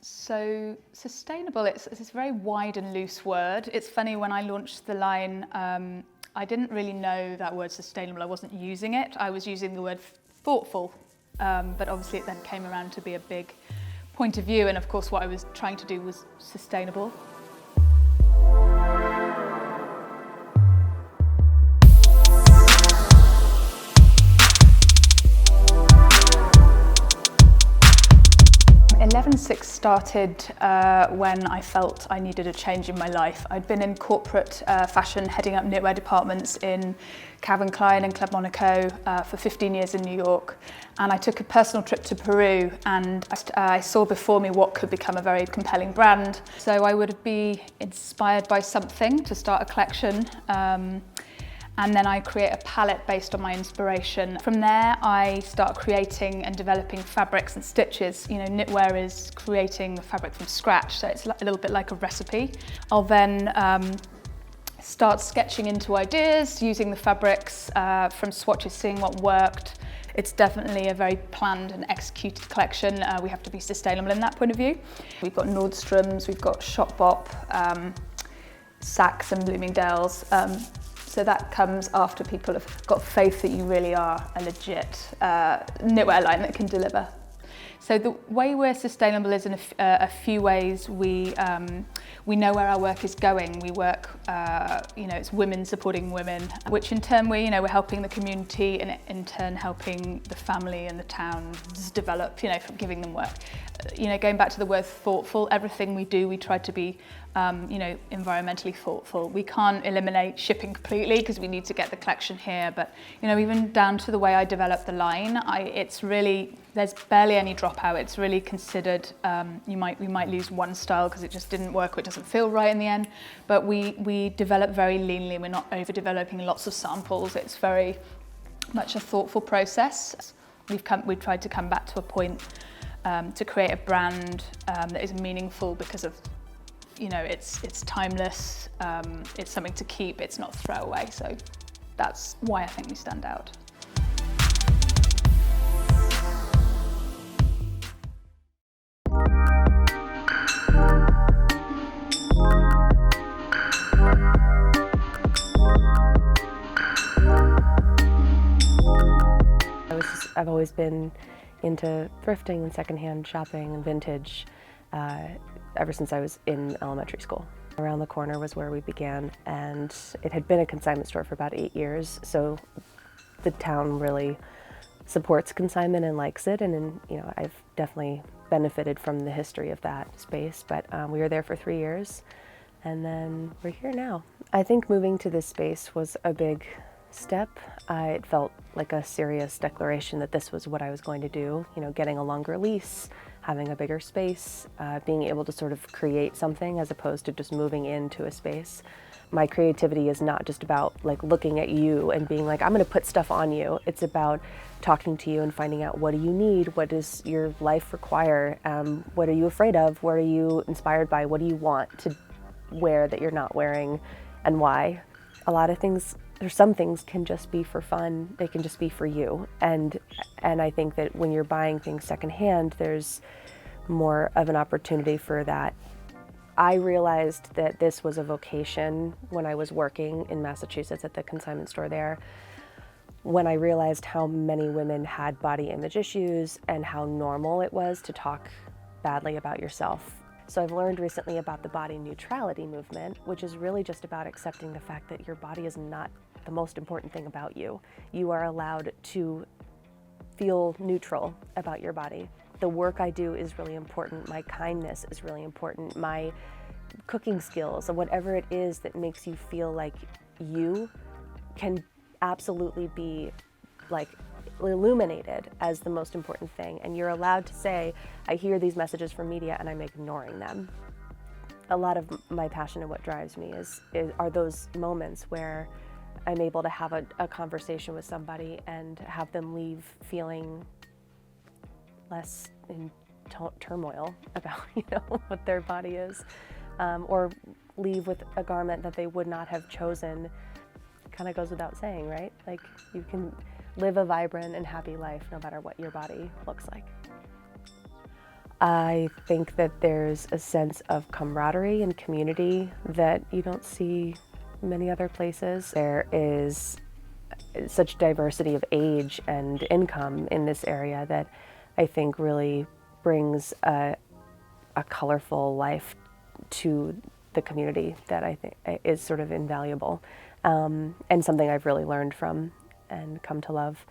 So sustainable, it's a very wide and loose word. It's funny, when I launched the line, I didn't really know that word sustainable. I wasn't using it. I was using the word thoughtful, but obviously it then came around to be a big point of view. And of course what I was trying to do was sustainable. 11/6 started when I felt I needed a change in my life. I'd been in corporate fashion, heading up knitwear departments in Calvin Klein and Club Monaco for 15 years in New York. And I took a personal trip to Peru, and I saw before me what could become a very compelling brand. So I would be inspired by something to start a collection. And then I create a palette based on my inspiration. From there, I start creating and developing fabrics and stitches. You know, knitwear is creating the fabric from scratch, so it's a little bit like a recipe. I'll then start sketching into ideas, using the fabrics from swatches, seeing what worked. It's definitely a very planned and executed collection. We have to be sustainable in that point of view. We've got Nordstrom's, we've got Shopbop, Saks and Bloomingdale's. So that comes after people have got faith that you really are a legit knitwear line that can deliver. So the way we're sustainable is in a few ways. We know where our work is going. We work, it's women supporting women, which in turn we're helping the community, and in turn helping the family and the towns develop, from giving them work. Going back to the word thoughtful, everything we do, we try to be, environmentally thoughtful. We can't eliminate shipping completely because we need to get the collection here, but, even down to the way I develop the line, there's barely any dropout. It's really considered. We might lose one style because it just didn't work or it doesn't feel right in the end, but we develop very leanly. We're not overdeveloping lots of samples. It's very much a thoughtful process. We've tried to come back to a point to create a brand that is meaningful because of, it's timeless, it's something to keep, it's not throwaway. So that's why I think we stand out. I've always been into thrifting and secondhand shopping and vintage ever since I was in elementary school. Around the corner was where we began, and it had been a consignment store for about 8 years, so the town really supports consignment and likes it, and I've definitely benefited from the history of that space, but we were there for 3 years, and then we're here now. I think moving to this space was a big step. It felt like a serious declaration that this was what I was going to do, getting a longer lease, having a bigger space, being able to sort of create something as opposed to just moving into a space. My creativity is not just about looking at you and being like, I'm going to put stuff on you. It's about talking to you and finding out, what do you need? What does your life require? What are you afraid of? What are you inspired by? What do you want to wear that you're not wearing, and why? A lot of things, there's some things can just be for fun. They can just be for you. And I think that when you're buying things secondhand, there's more of an opportunity for that. I realized that this was a vocation when I was working in Massachusetts at the consignment store there, when I realized how many women had body image issues and how normal it was to talk badly about yourself. So I've learned recently about the body neutrality movement, which is really just about accepting the fact that your body is not the most important thing about you. You are allowed to feel neutral about your body. The work I do is really important. My kindness is really important. My cooking skills, or whatever it is that makes you feel like you, can absolutely be illuminated as the most important thing. And you're allowed to say, I hear these messages from media and I'm ignoring them. A lot of my passion and what drives me are those moments where I'm able to have a conversation with somebody and have them leave feeling less in turmoil about what their body is, or leave with a garment that they would not have chosen. It kind of goes without saying, right? You can live a vibrant and happy life no matter what your body looks like. I think that there's a sense of camaraderie and community that you don't see many other places. There is such diversity of age and income in this area that I think really brings a colorful life to the community that I think is sort of invaluable, and something I've really learned from and come to love.